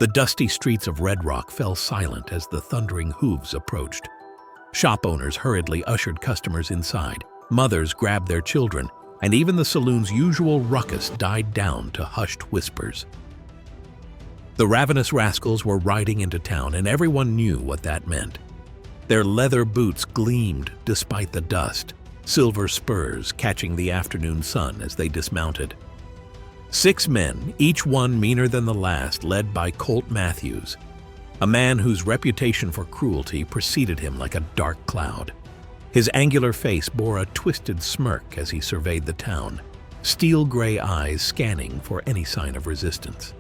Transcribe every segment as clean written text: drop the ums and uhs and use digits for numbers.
The dusty streets of Red Rock fell silent as the thundering hooves approached. Shop owners hurriedly ushered customers inside, mothers grabbed their children, and even the saloon's usual ruckus died down to hushed whispers. The Ravenous Rascals were riding into town, and everyone knew what that meant. Their leather boots gleamed despite the dust, silver spurs catching the afternoon sun as they dismounted. 6 men, each one meaner than the last, led by Colt Matthews, a man whose reputation for cruelty preceded him like a dark cloud. His angular face bore a twisted smirk as he surveyed the town, steel-gray eyes scanning for any sign of resistance.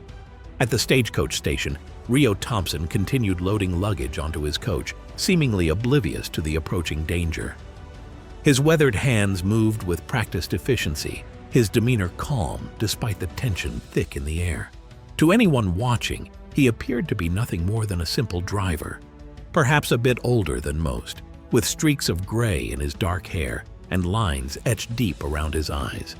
At the Stagecoach station, Rio Thompson continued loading luggage onto his coach, seemingly oblivious to the approaching danger. His weathered hands moved with practiced efficiency, his demeanor calm despite the tension thick in the air. To anyone watching, he appeared to be nothing more than a simple driver, perhaps a bit older than most, with streaks of gray in his dark hair and lines etched deep around his eyes.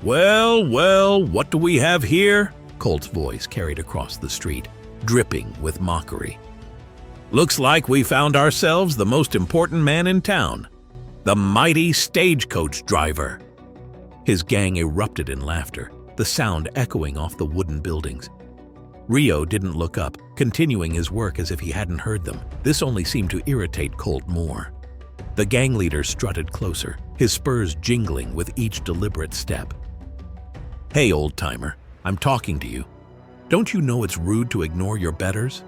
"Well, what do we have here?" Colt's voice carried across the street, dripping with mockery. "Looks like we found ourselves the most important man in town, the mighty stagecoach driver." His gang erupted in laughter, the sound echoing off the wooden buildings. Rio didn't look up, continuing his work as if he hadn't heard them. This only seemed to irritate Colt more. The gang leader strutted closer, his spurs jingling with each deliberate step. "Hey, old-timer, I'm talking to you. Don't you know it's rude to ignore your betters?"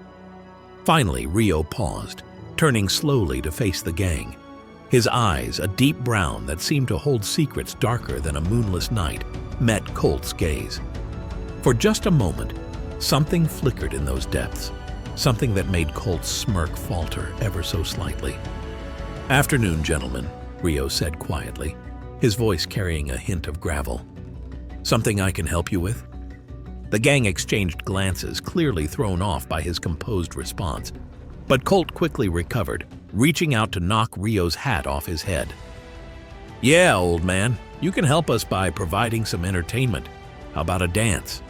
Finally, Rio paused, turning slowly to face the gang. His eyes, a deep brown that seemed to hold secrets darker than a moonless night, met Colt's gaze. For just a moment, something flickered in those depths, something that made Colt's smirk falter ever so slightly. "Afternoon, gentlemen," Rio said quietly, his voice carrying a hint of gravel. "Something I can help you with?" The gang exchanged glances, clearly thrown off by his composed response. But Colt quickly recovered, reaching out to knock Rio's hat off his head. "Yeah, old man, you can help us by providing some entertainment. How about a dance?"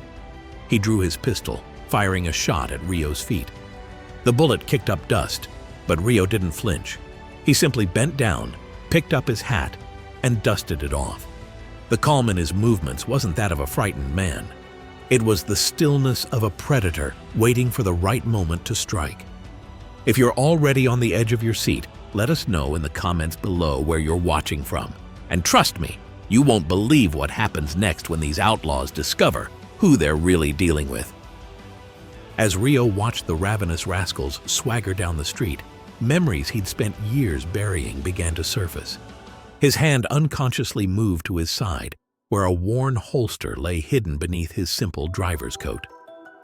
He drew his pistol, firing a shot at Rio's feet. The bullet kicked up dust, but Rio didn't flinch. He simply bent down, picked up his hat, and dusted it off. The calm in his movements wasn't that of a frightened man. It was the stillness of a predator waiting for the right moment to strike. If you're already on the edge of your seat, let us know in the comments below where you're watching from. And trust me, you won't believe what happens next when these outlaws discover who they're really dealing with. As Rio watched the Ravenous Rascals swagger down the street, memories he'd spent years burying began to surface. His hand unconsciously moved to his side, where a worn holster lay hidden beneath his simple driver's coat.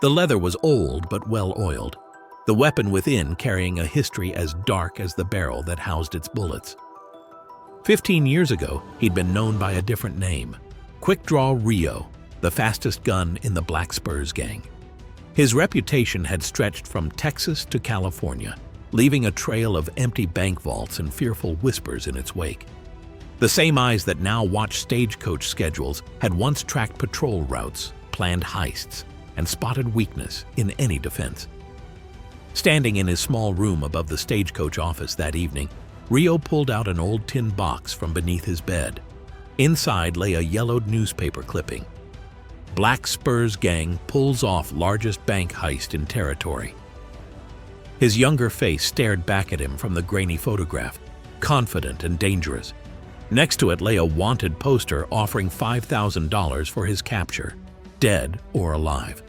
The leather was old but well-oiled, the weapon within carrying a history as dark as the barrel that housed its bullets. 15 years ago, he'd been known by a different name, Quick Draw Rio, the fastest gun in the Black Spurs gang. His reputation had stretched from Texas to California, leaving a trail of empty bank vaults and fearful whispers in its wake. The same eyes that now watched stagecoach schedules had once tracked patrol routes, planned heists, and spotted weakness in any defense. Standing in his small room above the stagecoach office that evening, Rio pulled out an old tin box from beneath his bed. Inside lay a yellowed newspaper clipping. Black Spurs gang pulls off largest bank heist in territory. His younger face stared back at him from the grainy photograph, confident and dangerous. Next to it lay a wanted poster offering $5,000 for his capture, dead or alive.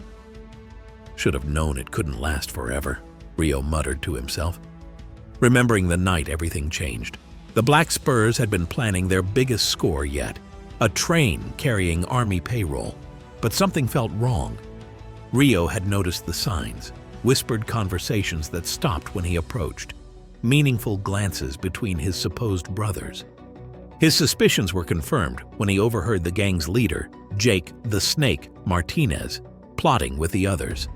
Should have known it couldn't last forever, Rio muttered to himself. Remembering the night everything changed. The Black Spurs had been planning their biggest score yet, a train carrying army payroll. But something felt wrong. Rio had noticed the signs, whispered conversations that stopped when he approached, meaningful glances between his supposed brothers. His suspicions were confirmed when he overheard the gang's leader, Jake the Snake Martinez, plotting with the others.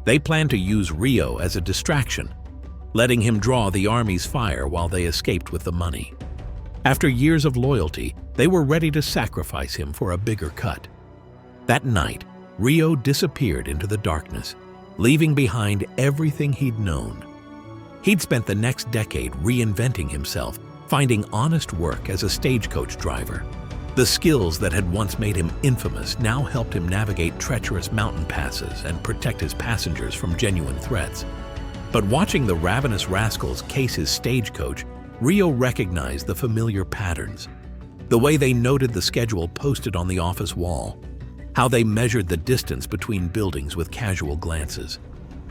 They planned to use Rio as a distraction, letting him draw the army's fire while they escaped with the money. After years of loyalty, they were ready to sacrifice him for a bigger cut. That night, Rio disappeared into the darkness, leaving behind everything he'd known. He'd spent the next decade reinventing himself, finding honest work as a stagecoach driver. The skills that had once made him infamous now helped him navigate treacherous mountain passes and protect his passengers from genuine threats. But watching the Ravenous Rascals case his stagecoach, Rio recognized the familiar patterns. The way they noted the schedule posted on the office wall, how they measured the distance between buildings with casual glances.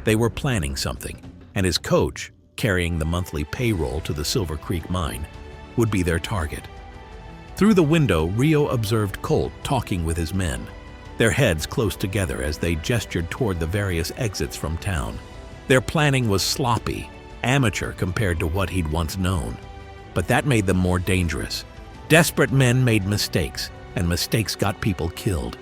They were planning something, and his coach, carrying the monthly payroll to the Silver Creek mine, would be their target. Through the window, Rio observed Colt talking with his men, their heads close together as they gestured toward the various exits from town. Their planning was sloppy, amateur compared to what he'd once known, but that made them more dangerous. Desperate men made mistakes, and mistakes got people killed.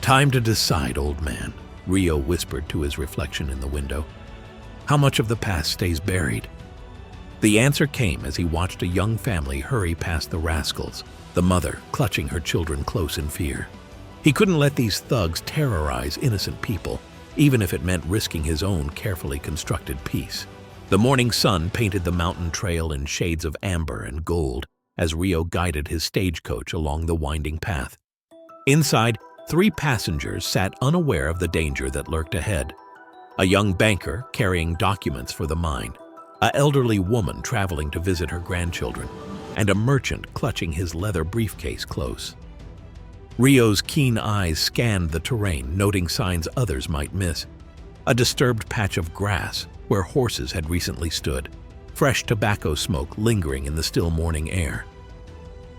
"Time to decide, old man," Rio whispered to his reflection in the window. "How much of the past stays buried?" The answer came as he watched a young family hurry past the Rascals, the mother clutching her children close in fear. He couldn't let these thugs terrorize innocent people, even if it meant risking his own carefully constructed peace. The morning sun painted the mountain trail in shades of amber and gold as Rio guided his stagecoach along the winding path. Inside, 3 passengers sat unaware of the danger that lurked ahead. A young banker carrying documents for the mine, an elderly woman traveling to visit her grandchildren, and a merchant clutching his leather briefcase close. Rio's keen eyes scanned the terrain, noting signs others might miss. A disturbed patch of grass where horses had recently stood, fresh tobacco smoke lingering in the still morning air.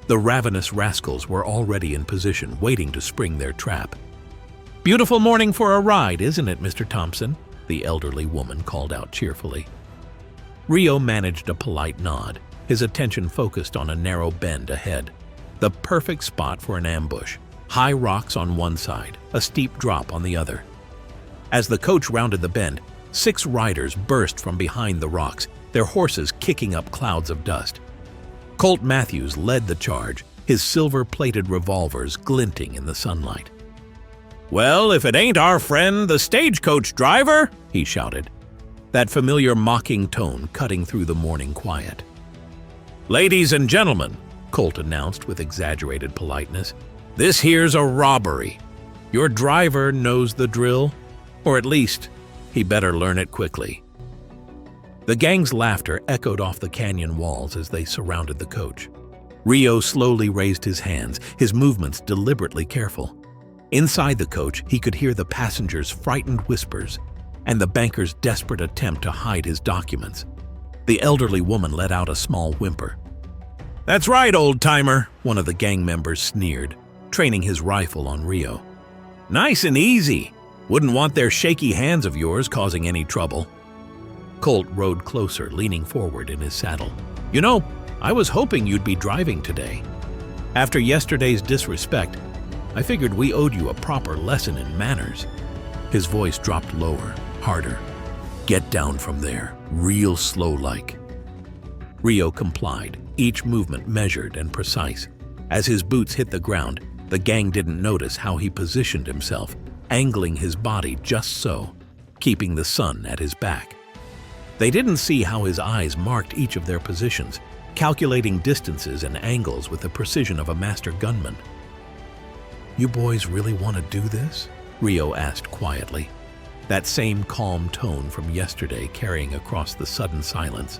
The Ravenous Rascals were already in position, waiting to spring their trap. "Beautiful morning for a ride, isn't it, Mr. Thompson?" the elderly woman called out cheerfully. Rio managed a polite nod, his attention focused on a narrow bend ahead. The perfect spot for an ambush. High rocks on one side, a steep drop on the other. As the coach rounded the bend, 6 riders burst from behind the rocks, their horses kicking up clouds of dust. Colt Matthews led the charge, his silver-plated revolvers glinting in the sunlight. "Well, if it ain't our friend, the stagecoach driver!" he shouted, that familiar mocking tone cutting through the morning quiet. "Ladies and gentlemen," Colt announced with exaggerated politeness, "this here's a robbery. Your driver knows the drill, or at least, he better learn it quickly." The gang's laughter echoed off the canyon walls as they surrounded the coach. Rio slowly raised his hands, his movements deliberately careful. Inside the coach, he could hear the passengers' frightened whispers and the banker's desperate attempt to hide his documents. The elderly woman let out a small whimper. "That's right, old-timer," one of the gang members sneered, training his rifle on Rio. "Nice and easy. Wouldn't want their shaky hands of yours causing any trouble." Colt rode closer, leaning forward in his saddle. "You know, I was hoping you'd be driving today. After yesterday's disrespect, I figured we owed you a proper lesson in manners." His voice dropped lower, harder. "Get down from there, real slow-like." Rio complied, each movement measured and precise. As his boots hit the ground, the gang didn't notice how he positioned himself, angling his body just so, keeping the sun at his back. They didn't see how his eyes marked each of their positions, calculating distances and angles with the precision of a master gunman. "You boys really want to do this?" Rio asked quietly, that same calm tone from yesterday carrying across the sudden silence.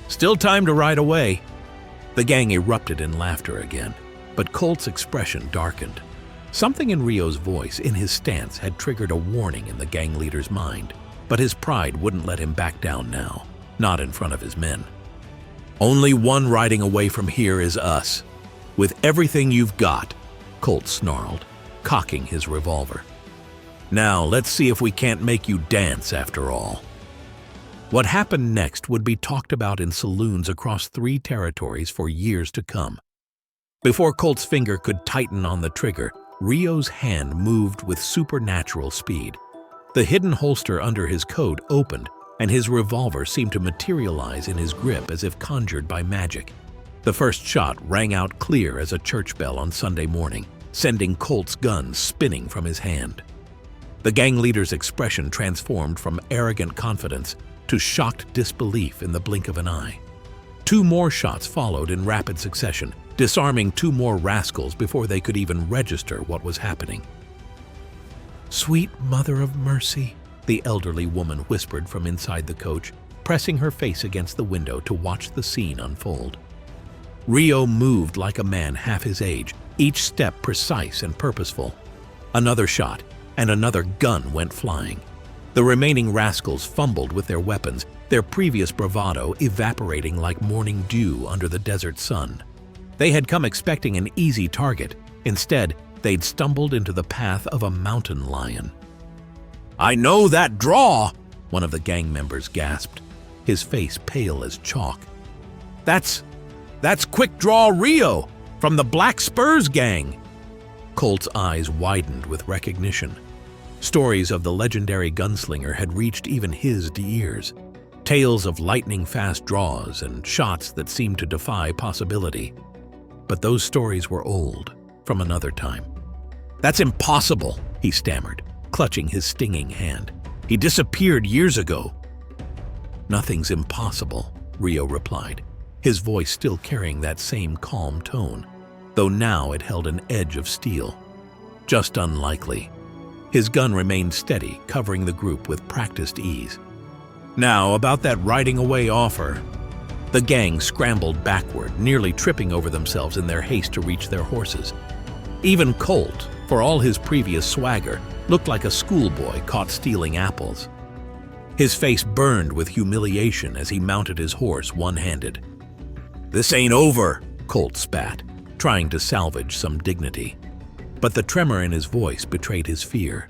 "Still time to ride away." The gang erupted in laughter again, but Colt's expression darkened. Something in Rio's voice, in his stance, had triggered a warning in the gang leader's mind, but his pride wouldn't let him back down now, not in front of his men. "Only one riding away from here is us, with everything you've got," Colt snarled, cocking his revolver. "Now, let's see if we can't make you dance after all." What happened next would be talked about in saloons across 3 territories for years to come. Before Colt's finger could tighten on the trigger, Rio's hand moved with supernatural speed. The hidden holster under his coat opened, and his revolver seemed to materialize in his grip as if conjured by magic. The first shot rang out clear as a church bell on Sunday morning, sending Colt's gun spinning from his hand. The gang leader's expression transformed from arrogant confidence to shocked disbelief in the blink of an eye. 2 more shots followed in rapid succession, disarming 2 more rascals before they could even register what was happening. "Sweet Mother of Mercy," the elderly woman whispered from inside the coach, pressing her face against the window to watch the scene unfold. Rio moved like a man half his age, each step precise and purposeful. Another shot, and another gun went flying. The remaining rascals fumbled with their weapons, their previous bravado evaporating like morning dew under the desert sun. They had come expecting an easy target. Instead, they'd stumbled into the path of a mountain lion. "I know that draw!" one of the gang members gasped, his face pale as chalk. That's Quick Draw Rio from the Black Spurs gang." Colt's eyes widened with recognition. Stories of the legendary gunslinger had reached even his ears. Tales of lightning-fast draws and shots that seemed to defy possibility. But those stories were old, from another time. "That's impossible," he stammered, clutching his stinging hand. "He disappeared years ago." "Nothing's impossible," Rio replied, his voice still carrying that same calm tone, though now it held an edge of steel. "Just unlikely." His gun remained steady, covering the group with practiced ease. "Now, about that riding away offer." The gang scrambled backward, nearly tripping over themselves in their haste to reach their horses. Even Colt, for all his previous swagger, looked like a schoolboy caught stealing apples. His face burned with humiliation as he mounted his horse one-handed. "This ain't over," Colt spat, trying to salvage some dignity. But the tremor in his voice betrayed his fear.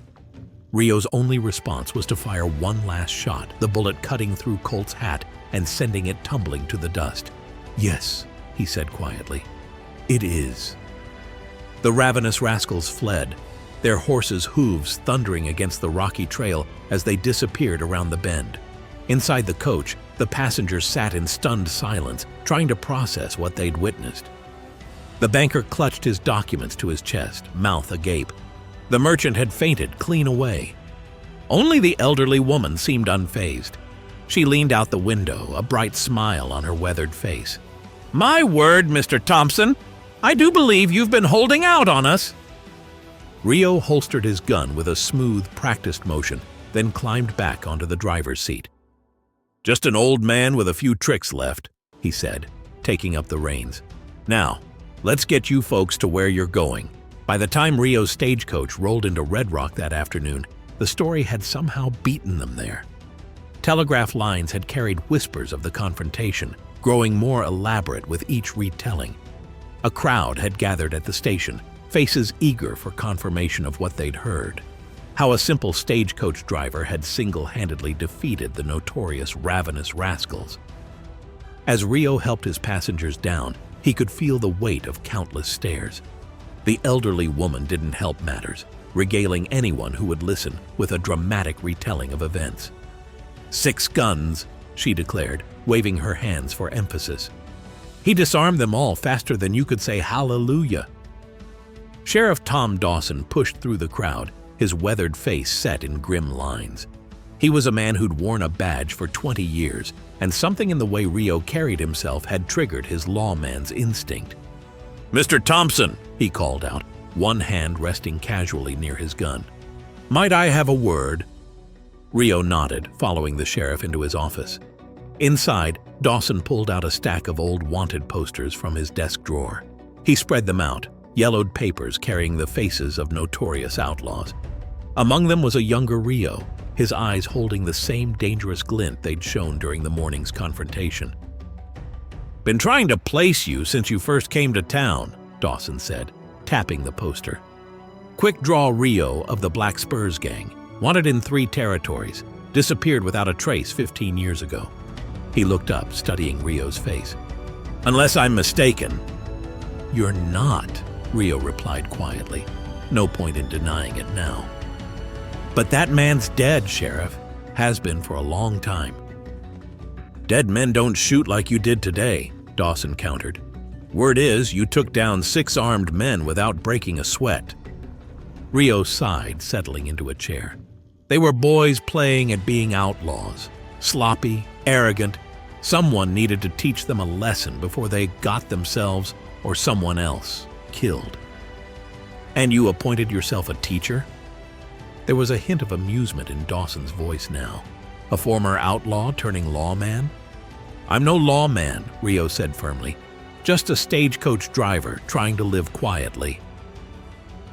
Rio's only response was to fire one last shot, the bullet cutting through Colt's hat and sending it tumbling to the dust. "Yes," he said quietly, "it is." The Ravenous Rascals fled, their horses' hooves thundering against the rocky trail as they disappeared around the bend. Inside the coach, the passengers sat in stunned silence, trying to process what they'd witnessed. The banker clutched his documents to his chest, mouth agape. The merchant had fainted clean away. Only the elderly woman seemed unfazed. She leaned out the window, a bright smile on her weathered face. "My word, Mr. Thompson, I do believe you've been holding out on us." Rio holstered his gun with a smooth, practiced motion, then climbed back onto the driver's seat. "Just an old man with a few tricks left," he said, taking up the reins. "Now, let's get you folks to where you're going." By the time Rio's stagecoach rolled into Red Rock that afternoon, the story had somehow beaten them there. Telegraph lines had carried whispers of the confrontation, growing more elaborate with each retelling. A crowd had gathered at the station, faces eager for confirmation of what they'd heard. How a simple stagecoach driver had single-handedly defeated the notorious Ravenous Rascals. As Rio helped his passengers down, he could feel the weight of countless stares. The elderly woman didn't help matters, regaling anyone who would listen with a dramatic retelling of events. "6 guns," she declared, waving her hands for emphasis. "He disarmed them all faster than you could say hallelujah." Sheriff Tom Dawson pushed through the crowd, his weathered face set in grim lines. He was a man who'd worn a badge for 20 years, and something in the way Rio carried himself had triggered his lawman's instinct. "Mr. Thompson," he called out, one hand resting casually near his gun. "Might I have a word?" Rio nodded, following the sheriff into his office. Inside, Dawson pulled out a stack of old wanted posters from his desk drawer. He spread them out, yellowed papers carrying the faces of notorious outlaws. Among them was a younger Rio, his eyes holding the same dangerous glint they'd shown during the morning's confrontation. "Been trying to place you since you first came to town," Dawson said, tapping the poster. "Quick Draw Rio of the Black Spurs gang, wanted in 3 territories, disappeared without a trace 15 years ago." He looked up, studying Rio's face. "Unless I'm mistaken." "You're not," Rio replied quietly. No point in denying it now. "But that man's dead, Sheriff. Has been for a long time." "Dead men don't shoot like you did today," Dawson countered. "Word is you took down 6 armed men without breaking a sweat." Rio sighed, settling into a chair. They were boys playing at being outlaws. Sloppy, arrogant. Someone needed to teach them a lesson before they got themselves, or someone else, killed. And you appointed yourself a teacher? There was a hint of amusement in Dawson's voice now. A former outlaw turning lawman? I'm no lawman, Rio said firmly. Just a stagecoach driver trying to live quietly.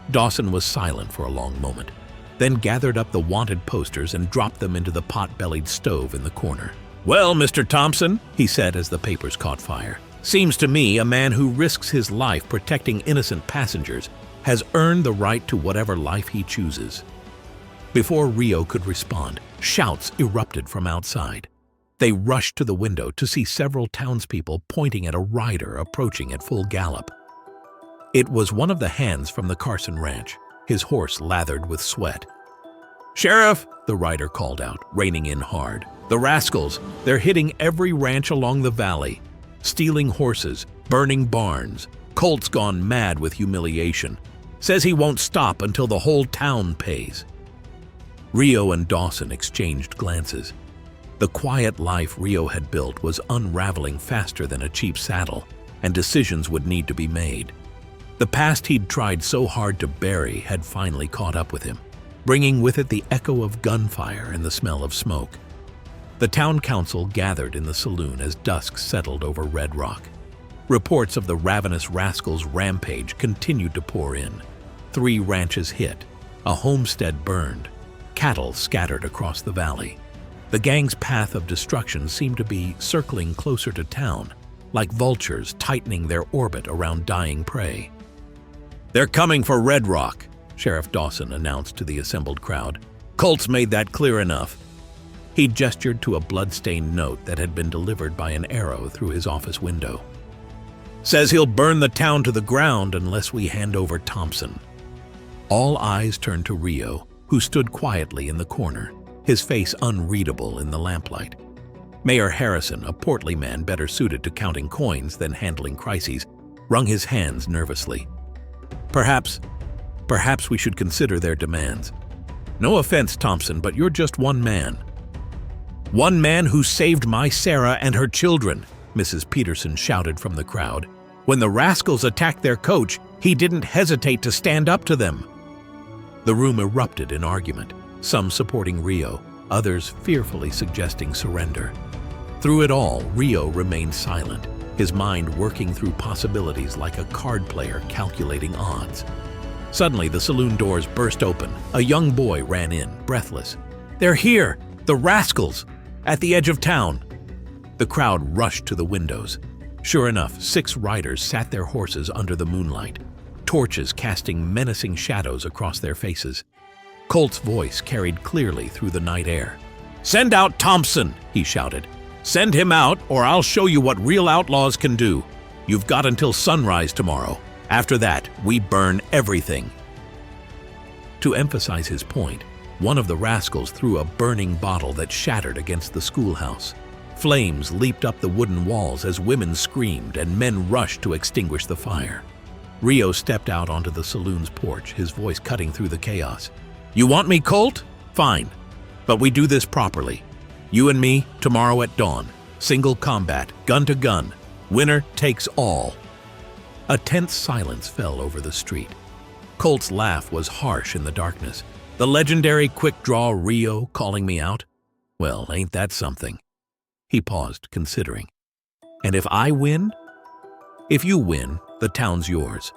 Dawson was silent for a long moment, then gathered up the wanted posters and dropped them into the pot-bellied stove in the corner. Well, Mr. Thompson, he said as the papers caught fire, seems to me a man who risks his life protecting innocent passengers has earned the right to whatever life he chooses. Before Rio could respond, shouts erupted from outside. They rushed to the window to see several townspeople pointing at a rider approaching at full gallop. It was one of the hands from the Carson ranch, his horse lathered with sweat. Sheriff, the rider called out, reining in hard. The rascals, they're hitting every ranch along the valley, stealing horses, burning barns. Colt's gone mad with humiliation. Says he won't stop until the whole town pays. Rio and Dawson exchanged glances. The quiet life Rio had built was unraveling faster than a cheap saddle, and decisions would need to be made. The past he'd tried so hard to bury had finally caught up with him, bringing with it the echo of gunfire and the smell of smoke. The town council gathered in the saloon as dusk settled over Red Rock. Reports of the Ravenous Rascals' rampage continued to pour in. 3 ranches hit, a homestead burned, cattle scattered across the valley. The gang's path of destruction seemed to be circling closer to town, like vultures tightening their orbit around dying prey. They're coming for Red Rock, Sheriff Dawson announced to the assembled crowd. Colt's made that clear enough. He gestured to a blood-stained note that had been delivered by an arrow through his office window. Says he'll burn the town to the ground unless we hand over Thompson. All eyes turned to Rio, who stood quietly in the corner, his face unreadable in the lamplight. Mayor Harrison, a portly man better suited to counting coins than handling crises, wrung his hands nervously. Perhaps we should consider their demands. No offense, Thompson, but you're just one man. One man who saved my Sarah and her children, Mrs. Peterson shouted from the crowd. When the rascals attacked their coach, he didn't hesitate to stand up to them. The room erupted in argument, some supporting Rio, others fearfully suggesting surrender. Through it all, Rio remained silent, his mind working through possibilities like a card player calculating odds. Suddenly, the saloon doors burst open. A young boy ran in, breathless. They're here! The rascals! At the edge of town! The crowd rushed to the windows. Sure enough, 6 riders sat their horses under the moonlight, torches casting menacing shadows across their faces. Colt's voice carried clearly through the night air. Send out Thompson, he shouted. Send him out, or I'll show you what real outlaws can do. You've got until sunrise tomorrow. After that, we burn everything. To emphasize his point, one of the rascals threw a burning bottle that shattered against the schoolhouse. Flames leaped up the wooden walls as women screamed and men rushed to extinguish the fire. Rio stepped out onto the saloon's porch, his voice cutting through the chaos. You want me, Colt? Fine. But we do this properly. You and me, tomorrow at dawn. Single combat, gun to gun. Winner takes all. A tense silence fell over the street. Colt's laugh was harsh in the darkness. The legendary quick-draw Rio calling me out? Well, ain't that something? He paused, considering. And if I win? If you win, the town's yours.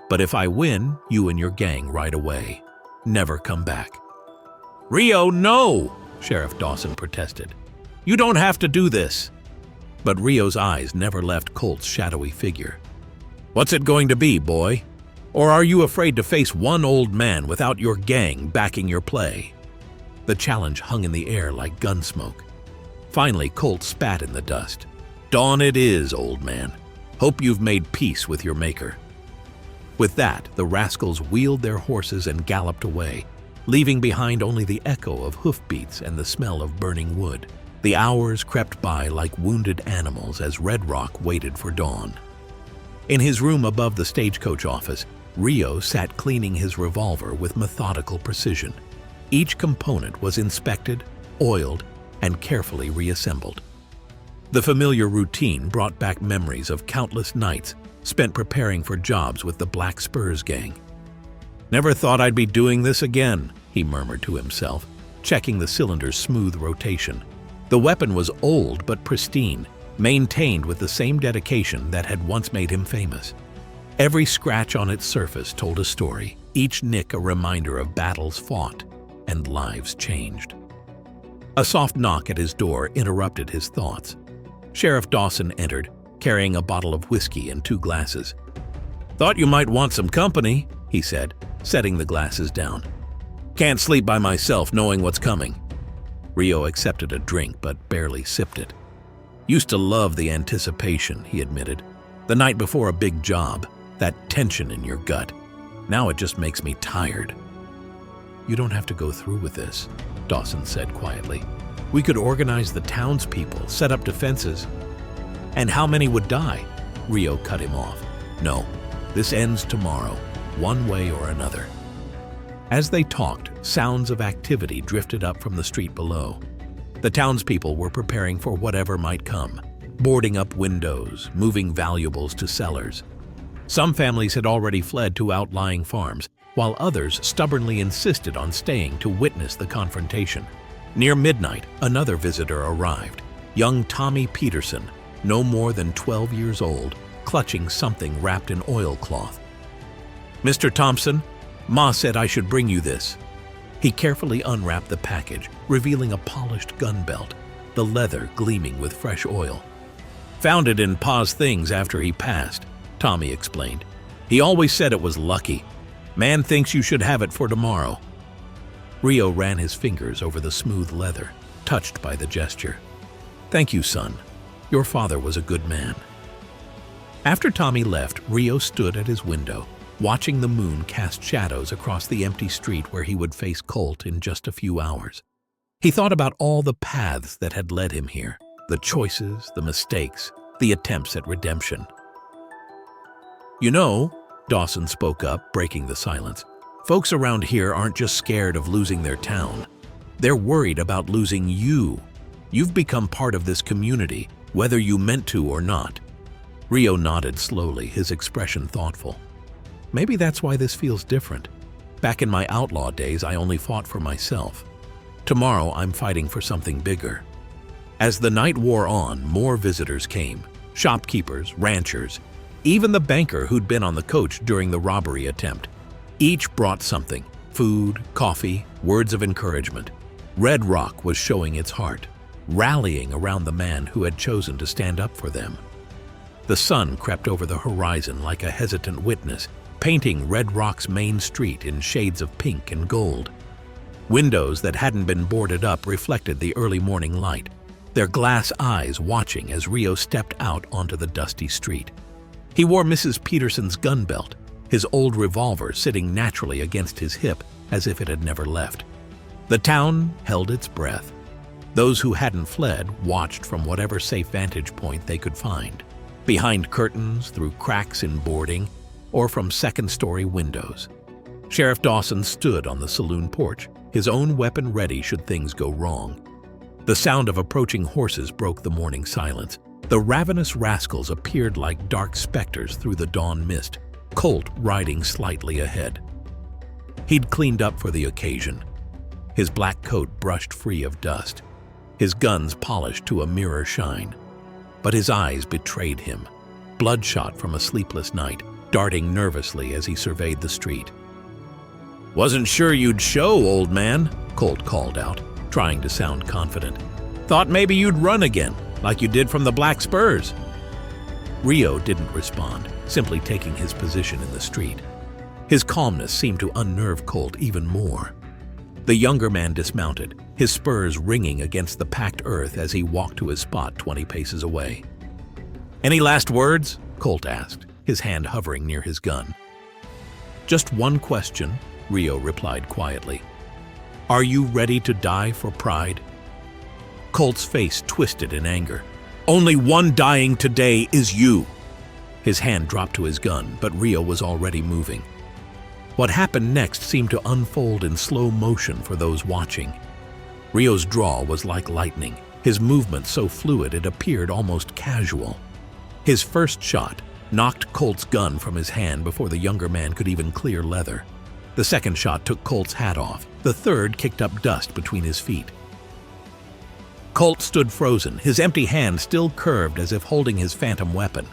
But if I win, you and your gang ride away. Never come back. Rio, no! Sheriff Dawson protested. You don't have to do this. But Rio's eyes never left Colt's shadowy figure. What's it going to be, boy? Or are you afraid to face one old man without your gang backing your play? The challenge hung in the air like gun smoke. Finally, Colt spat in the dust. Dawn it is, old man. Hope you've made peace with your maker. With that, the rascals wheeled their horses and galloped away, leaving behind only the echo of hoofbeats and the smell of burning wood. The hours crept by like wounded animals as Red Rock waited for dawn. In his room above the Stagecoach office, Rio sat cleaning his revolver with methodical precision. Each component was inspected, oiled, and carefully reassembled. The familiar routine brought back memories of countless nights spent preparing for jobs with the Black Spurs gang. "Never thought I'd be doing this again," he murmured to himself, checking the cylinder's smooth rotation. The weapon was old but pristine, maintained with the same dedication that had once made him famous. Every scratch on its surface told a story, each nick a reminder of battles fought and lives changed. A soft knock at his door interrupted his thoughts. Sheriff Dawson entered, carrying a bottle of whiskey and 2 glasses. "Thought you might want some company," he said, setting the glasses down. "Can't sleep by myself knowing what's coming." Rio accepted a drink but barely sipped it. "Used to love the anticipation," he admitted. "The night before a big job, that tension in your gut. Now it just makes me tired." "You don't have to go through with this," Dawson said quietly. "We could organize the townspeople, set up defenses." "And how many would die?" Rio cut him off. "No, this ends tomorrow, one way or another." As they talked, sounds of activity drifted up from the street below. The townspeople were preparing for whatever might come, boarding up windows, moving valuables to cellars. Some families had already fled to outlying farms, while others stubbornly insisted on staying to witness the confrontation. Near midnight, another visitor arrived, young Tommy Peterson, no more than 12 years old, clutching something wrapped in oilcloth. "Mr. Thompson, Ma said I should bring you this." He carefully unwrapped the package, revealing a polished gun belt, the leather gleaming with fresh oil. "Found it in Pa's things after he passed," Tommy explained. "He always said it was lucky. Man thinks you should have it for tomorrow." Rio ran his fingers over the smooth leather, touched by the gesture. "Thank you, son. Your father was a good man." After Tommy left, Rio stood at his window, watching the moon cast shadows across the empty street where he would face Colt in just a few hours. He thought about all the paths that had led him here, the choices, the mistakes, the attempts at redemption. "You know," Dawson spoke up, breaking the silence, "folks around here aren't just scared of losing their town. They're worried about losing you. You've become part of this community, whether you meant to or not." Rio nodded slowly, his expression thoughtful. "Maybe that's why this feels different. Back in my outlaw days, I only fought for myself. Tomorrow, I'm fighting for something bigger." As the night wore on, more visitors came. Shopkeepers, ranchers, even the banker who'd been on the coach during the robbery attempt. Each brought something: food, coffee, words of encouragement. Red Rock was showing its heart, rallying around the man who had chosen to stand up for them. The sun crept over the horizon like a hesitant witness, painting Red Rock's main street in shades of pink and gold. Windows that hadn't been boarded up reflected the early morning light, their glass eyes watching as Rio stepped out onto the dusty street. He wore Mrs. Peterson's gun belt, his old revolver sitting naturally against his hip as if it had never left. The town held its breath. Those who hadn't fled watched from whatever safe vantage point they could find, behind curtains, through cracks in boarding, or from second-story windows. Sheriff Dawson stood on the saloon porch, his own weapon ready should things go wrong. The sound of approaching horses broke the morning silence. The Ravenous Rascals appeared like dark specters through the dawn mist, Colt riding slightly ahead. He'd cleaned up for the occasion, his black coat brushed free of dust, his guns polished to a mirror shine. But his eyes betrayed him, bloodshot from a sleepless night, darting nervously as he surveyed the street. "Wasn't sure you'd show, old man," Colt called out, trying to sound confident. "Thought maybe you'd run again, like you did from the Black Spurs." Rio didn't respond, simply taking his position in the street. His calmness seemed to unnerve Colt even more. The younger man dismounted, his spurs ringing against the packed earth as he walked to his spot 20 paces away. "Any last words?" Colt asked, his hand hovering near his gun. "Just one question," Rio replied quietly. "Are you ready to die for pride?" Colt's face twisted in anger. "Only one dying today is you." His hand dropped to his gun, but Rio was already moving. What happened next seemed to unfold in slow motion for those watching. Rio's draw was like lightning, his movement so fluid it appeared almost casual. His first shot knocked Colt's gun from his hand before the younger man could even clear leather. The second shot took Colt's hat off. The third kicked up dust between his feet. Colt stood frozen, his empty hand still curved as if holding his phantom weapon.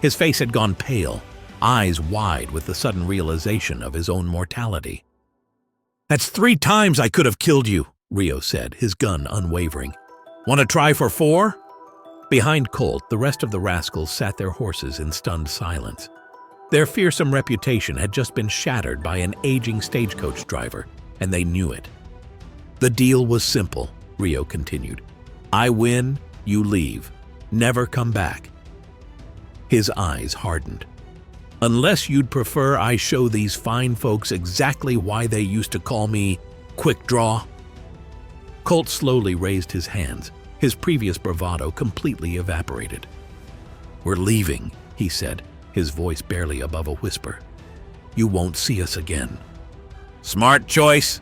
His face had gone pale, eyes wide with the sudden realization of his own mortality. "That's 3 times I could have killed you," Rio said, his gun unwavering. "Want to try for 4? Behind Colt, the rest of the rascals sat their horses in stunned silence. Their fearsome reputation had just been shattered by an aging stagecoach driver, and they knew it. "The deal was simple," Rio continued. "I win, you leave. Never come back." His eyes hardened. "Unless you'd prefer I show these fine folks exactly why they used to call me Quick Draw." Colt slowly raised his hands. His previous bravado completely evaporated. "We're leaving," he said, his voice barely above a whisper. "You won't see us again." "Smart choice."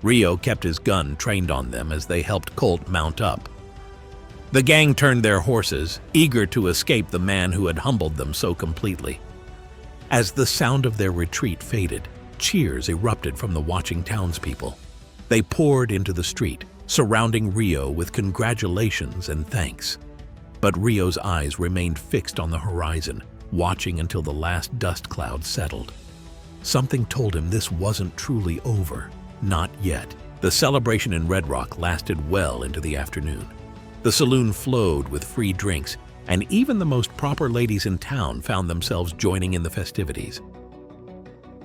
Rio kept his gun trained on them as they helped Colt mount up. The gang turned their horses, eager to escape the man who had humbled them so completely. As the sound of their retreat faded, cheers erupted from the watching townspeople. They poured into the street, surrounding Rio with congratulations and thanks. But Rio's eyes remained fixed on the horizon, watching until the last dust cloud settled. Something told him this wasn't truly over. Not yet. The celebration in Red Rock lasted well into the afternoon. The saloon flowed with free drinks, and even the most proper ladies in town found themselves joining in the festivities.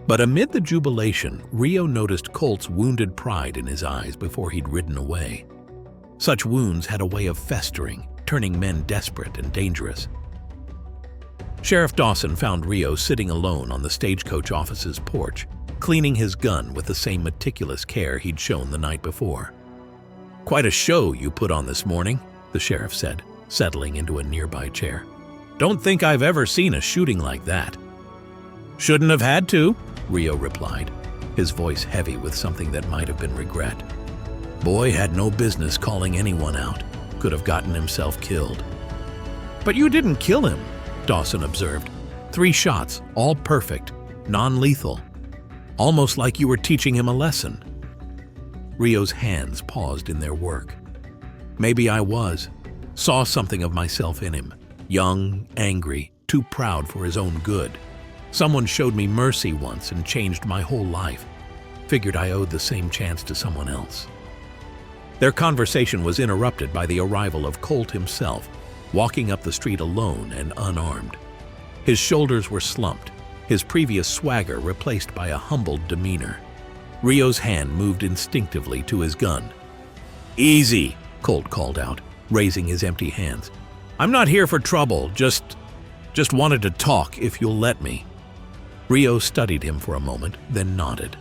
But amid the jubilation, Rio noticed Colt's wounded pride in his eyes before he'd ridden away. Such wounds had a way of festering, turning men desperate and dangerous. Sheriff Dawson found Rio sitting alone on the Stagecoach office's porch, cleaning his gun with the same meticulous care he'd shown the night before. "Quite a show you put on this morning," the sheriff said, settling into a nearby chair. "Don't think I've ever seen a shooting like that." "Shouldn't have had to," Rio replied, his voice heavy with something that might have been regret. "Boy had no business calling anyone out. Could have gotten himself killed." "But you didn't kill him," Dawson observed. 3 shots, all perfect, non-lethal. Almost like you were teaching him a lesson." Rio's hands paused in their work. "Maybe I was. Saw something of myself in him. Young, angry, too proud for his own good. Someone showed me mercy once and changed my whole life. Figured I owed the same chance to someone else." Their conversation was interrupted by the arrival of Colt himself, walking up the street alone and unarmed. His shoulders were slumped, his previous swagger replaced by a humbled demeanor. Rio's hand moved instinctively to his gun. "Easy," Colt called out, raising his empty hands. "I'm not here for trouble, just wanted to talk if you'll let me." Rio studied him for a moment, then nodded.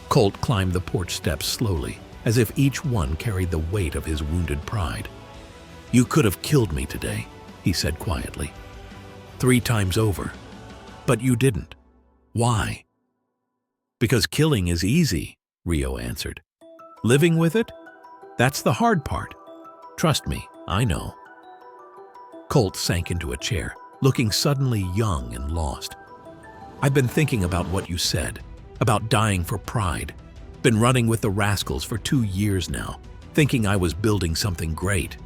Colt climbed the porch steps slowly, as if each one carried the weight of his wounded pride. "You could have killed me today," he said quietly. 3 times over. But you didn't. Why? "Because killing is easy," Rio answered. "Living with it? That's the hard part. Trust me, I know." Colt sank into a chair, looking suddenly young and lost. "I've been thinking about what you said, about dying for pride. Been running with the rascals for 2 years now, thinking I was building something great.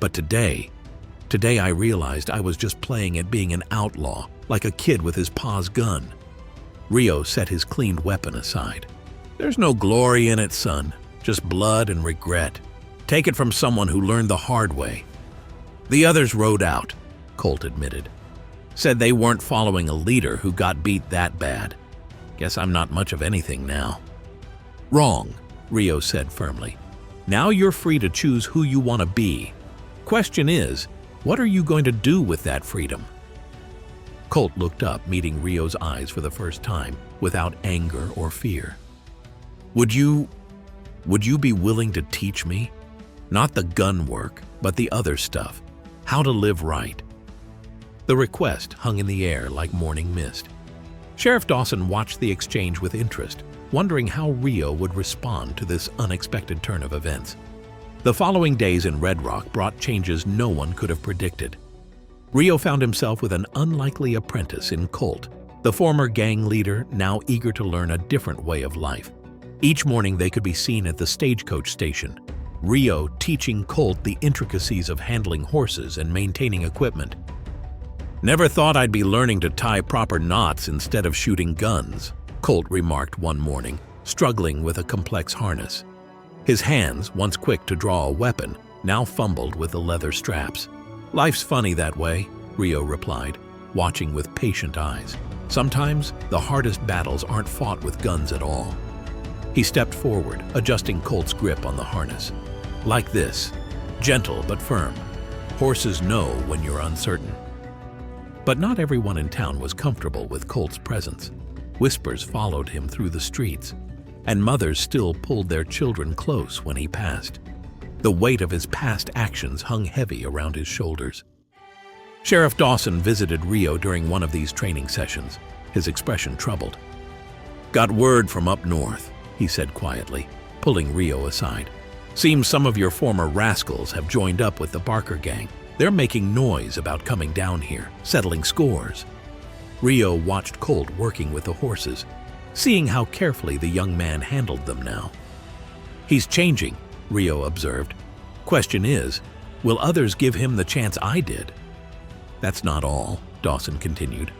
But today I realized I was just playing at being an outlaw, like a kid with his pa's gun." Rio set his cleaned weapon aside. "There's no glory in it, son. Just blood and regret. Take it from someone who learned the hard way." "The others rode out," Colt admitted. "Said they weren't following a leader who got beat that bad. Guess I'm not much of anything now." "Wrong," Rio said firmly. "Now you're free to choose who you want to be. Question is, what are you going to do with that freedom?" Colt looked up, meeting Rio's eyes for the first time, without anger or fear. Would you be willing to teach me? Not the gun work, but the other stuff. How to live right." The request hung in the air like morning mist. Sheriff Dawson watched the exchange with interest, wondering how Rio would respond to this unexpected turn of events. The following days in Red Rock brought changes no one could have predicted. Rio found himself with an unlikely apprentice in Colt, the former gang leader now eager to learn a different way of life. Each morning they could be seen at the Stagecoach station, Rio teaching Colt the intricacies of handling horses and maintaining equipment. "Never thought I'd be learning to tie proper knots instead of shooting guns," Colt remarked one morning, struggling with a complex harness. His hands, once quick to draw a weapon, now fumbled with the leather straps. "Life's funny that way," Rio replied, watching with patient eyes. "Sometimes the hardest battles aren't fought with guns at all." He stepped forward, adjusting Colt's grip on the harness. "Like this, gentle but firm. Horses know when you're uncertain." But not everyone in town was comfortable with Colt's presence. Whispers followed him through the streets, and mothers still pulled their children close when he passed. The weight of his past actions hung heavy around his shoulders. Sheriff Dawson visited Rio during one of these training sessions, his expression troubled. "Got word from up north," he said quietly, pulling Rio aside. "Seems some of your former rascals have joined up with the Barker gang. They're making noise about coming down here, settling scores." Rio watched Colt working with the horses, seeing how carefully the young man handled them now. "He's changing," Rio observed. "Question is, will others give him the chance I did?" "That's not all," Dawson continued.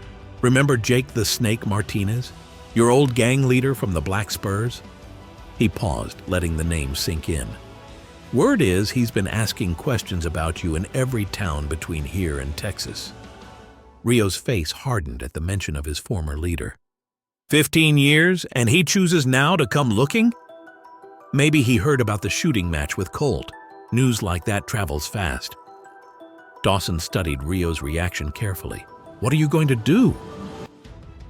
"Remember Jake the Snake Martinez, your old gang leader from the Black Spurs?" He paused, letting the name sink in. "Word is he's been asking questions about you in every town between here and Texas." Rio's face hardened at the mention of his former leader. 15 years, and he chooses now to come looking? Maybe he heard about the shooting match with Colt. News like that travels fast. Dawson studied Rio's reaction carefully. "What are you going to do?"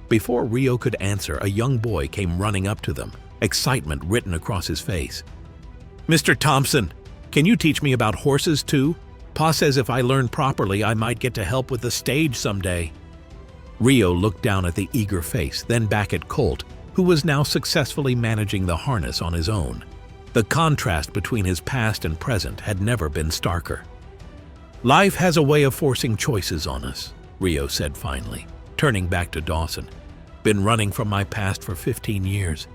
Before Rio could answer, a young boy came running up to them, excitement written across his face. "Mr. Thompson, can you teach me about horses too? Pa says if I learn properly, I might get to help with the stage someday." Rio looked down at the eager face, then back at Colt, who was now successfully managing the harness on his own. The contrast between his past and present had never been starker. "Life has a way of forcing choices on us," Rio said finally, turning back to Dawson. "Been running from my past for 15 years.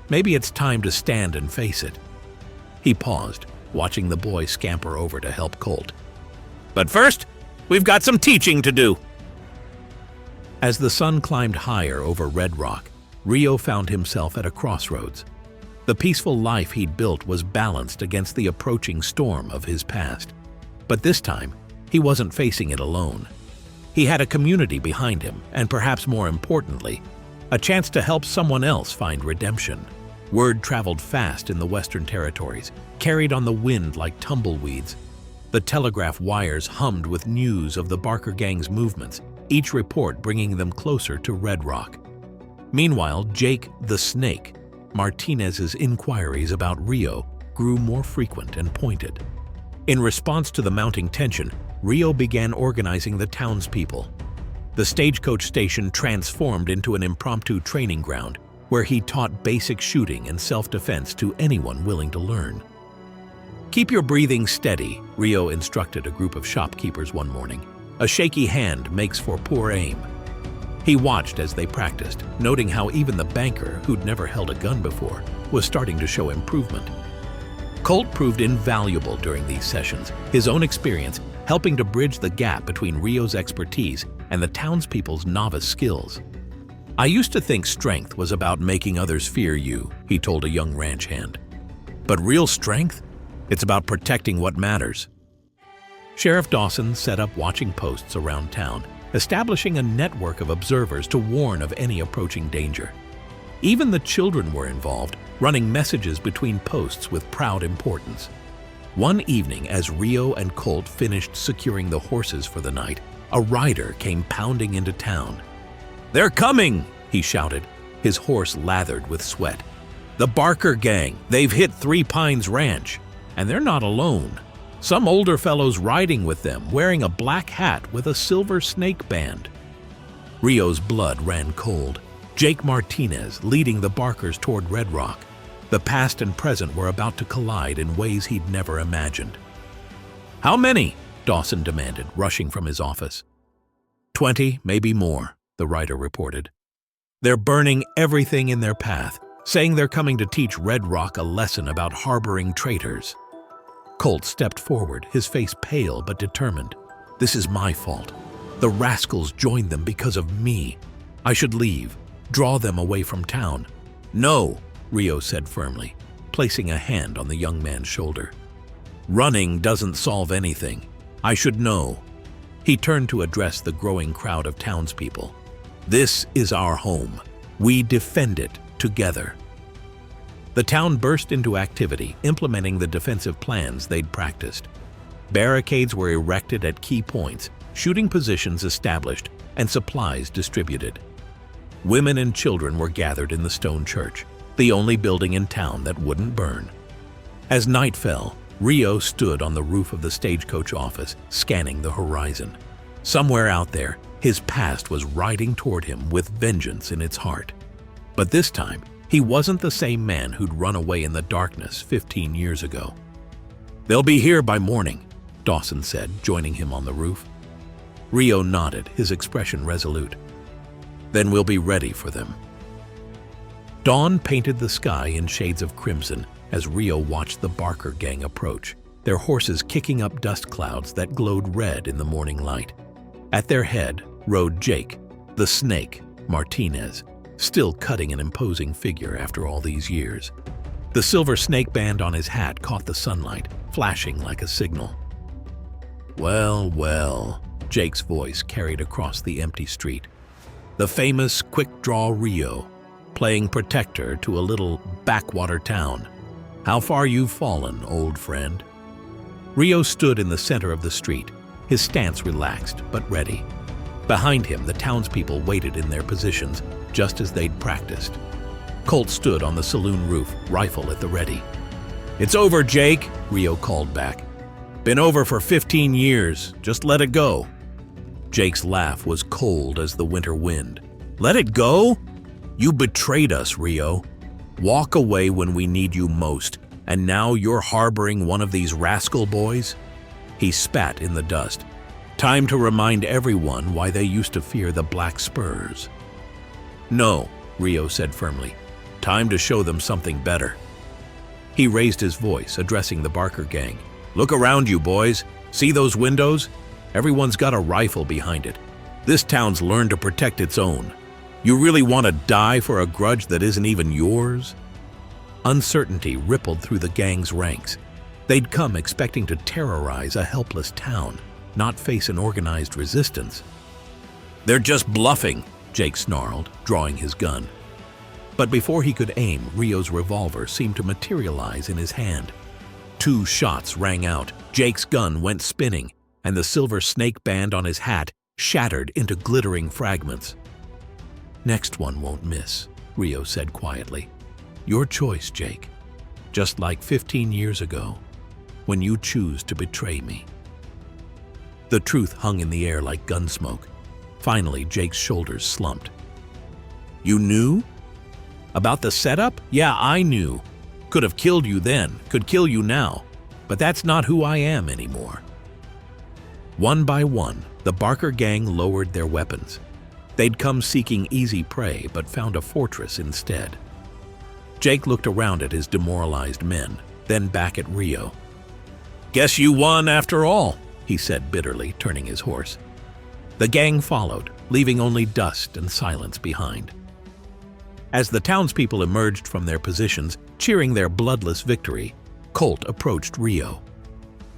Maybe it's time to stand and face it." He paused, watching the boy scamper over to help Colt. "But first, we've got some teaching to do." As the sun climbed higher over Red Rock, Rio found himself at a crossroads. The peaceful life he'd built was balanced against the approaching storm of his past. But this time, he wasn't facing it alone. He had a community behind him, and perhaps more importantly, a chance to help someone else find redemption. Word traveled fast in the Western Territories, carried on the wind like tumbleweeds. The telegraph wires hummed with news of the Barker gang's movements, each report bringing them closer to Red Rock. Meanwhile, Jake the Snake Martinez's inquiries about Rio grew more frequent and pointed. In response to the mounting tension, Rio began organizing the townspeople. The Stagecoach station transformed into an impromptu training ground where he taught basic shooting and self-defense to anyone willing to learn. "Keep your breathing steady," Rio instructed a group of shopkeepers one morning. "A shaky hand makes for poor aim." He watched as they practiced, noting how even the banker, who'd never held a gun before, was starting to show improvement. Colt proved invaluable during these sessions, his own experience helping to bridge the gap between Rio's expertise and the townspeople's novice skills. "I used to think strength was about making others fear you," he told a young ranch hand. "But real strength? It's about protecting what matters." Sheriff Dawson set up watching posts around town, establishing a network of observers to warn of any approaching danger. Even the children were involved, running messages between posts with proud importance. One evening, as Rio and Colt finished securing the horses for the night, a rider came pounding into town. "They're coming!" he shouted, his horse lathered with sweat. "The Barker gang, they've hit Three Pines Ranch, and they're not alone. Some older fellows riding with them, wearing a black hat with a silver snake band." Rio's blood ran cold. Jake Martinez leading the Barkers toward Red Rock. The past and present were about to collide in ways he'd never imagined. "How many?" Dawson demanded, rushing from his office. 20, maybe more, the writer reported. "They're burning everything in their path, saying they're coming to teach Red Rock a lesson about harboring traitors." Colt stepped forward, his face pale but determined. "This is my fault. The rascals joined them because of me. I should leave, draw them away from town." "No," Rio said firmly, placing a hand on the young man's shoulder. "Running doesn't solve anything. I should know." He turned to address the growing crowd of townspeople. "This is our home. We defend it together." The town burst into activity, implementing the defensive plans they'd practiced. Barricades were erected at key points, shooting positions established, and supplies distributed. Women and children were gathered in the stone church, the only building in town that wouldn't burn. As night fell, Rio stood on the roof of the Stagecoach office, scanning the horizon. Somewhere out there, his past was riding toward him with vengeance in its heart. But this time, he wasn't the same man who'd run away in the darkness 15 years ago. "They'll be here by morning," Dawson said, joining him on the roof. Rio nodded, his expression resolute. "Then we'll be ready for them." Dawn painted the sky in shades of crimson as Rio watched the Barker gang approach, their horses kicking up dust clouds that glowed red in the morning light. At their head rode Jake, the snake, Martinez, still cutting an imposing figure after all these years. The silver snake band on his hat caught the sunlight, flashing like a signal. "Well, well," Jake's voice carried across the empty street. "The famous quick-draw Rio, playing protector to a little backwater town. How far you've fallen, old friend." Rio stood in the center of the street, his stance relaxed but ready. Behind him, the townspeople waited in their positions, just as they'd practiced. Colt stood on the saloon roof, rifle at the ready. "It's over, Jake," Rio called back. "Been over for 15 years. Just let it go." Jake's laugh was cold as the winter wind. "Let it go? You betrayed us, Rio. Walk away when we need you most, and now you're harboring one of these rascal boys?" He spat in the dust. "Time to remind everyone why they used to fear the black spurs." "No," Rio said firmly. "Time to show them something better." He raised his voice, addressing the Barker gang. "Look around you, boys. See those windows? Everyone's got a rifle behind it. This town's learned to protect its own. You really want to die for a grudge that isn't even yours?" Uncertainty rippled through the gang's ranks. They'd come expecting to terrorize a helpless town, not face an organized resistance. "They're just bluffing," Jake snarled, drawing his gun. But before he could aim, Rio's revolver seemed to materialize in his hand. 2 shots rang out, Jake's gun went spinning, and the silver snake band on his hat shattered into glittering fragments. "Next one won't miss," Rio said quietly. "Your choice, Jake. Just like 15 years ago, when you choose to betray me." The truth hung in the air like gun smoke. Finally, Jake's shoulders slumped. "You knew? About the setup? Yeah, I knew. Could have killed you then, could kill you now, but that's not who I am anymore." One by one, the Barker gang lowered their weapons. They'd come seeking easy prey, but found a fortress instead. Jake looked around at his demoralized men, then back at Rio. "Guess you won after all," he said bitterly, turning his horse. The gang followed, leaving only dust and silence behind. As the townspeople emerged from their positions, cheering their bloodless victory, Colt approached Rio.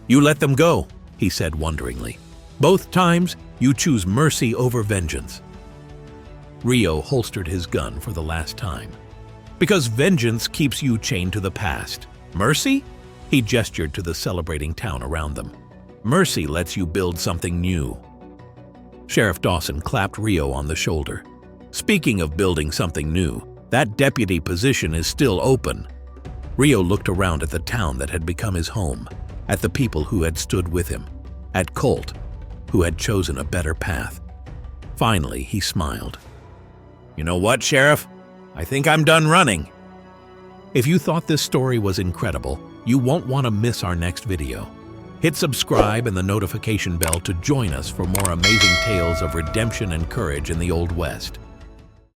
"You let them go," he said wonderingly. "Both times, you choose mercy over vengeance." Rio holstered his gun for the last time. "Because vengeance keeps you chained to the past. Mercy?" He gestured to the celebrating town around them. "Mercy lets you build something new." Sheriff Dawson clapped Rio on the shoulder. "Speaking of building something new, that deputy position is still open." Rio looked around at the town that had become his home, at the people who had stood with him, at Colt, who had chosen a better path. Finally, he smiled. "You know what, Sheriff? I think I'm done running." If you thought this story was incredible, you won't want to miss our next video. Hit subscribe and the notification bell to join us for more amazing tales of redemption and courage in the Old West.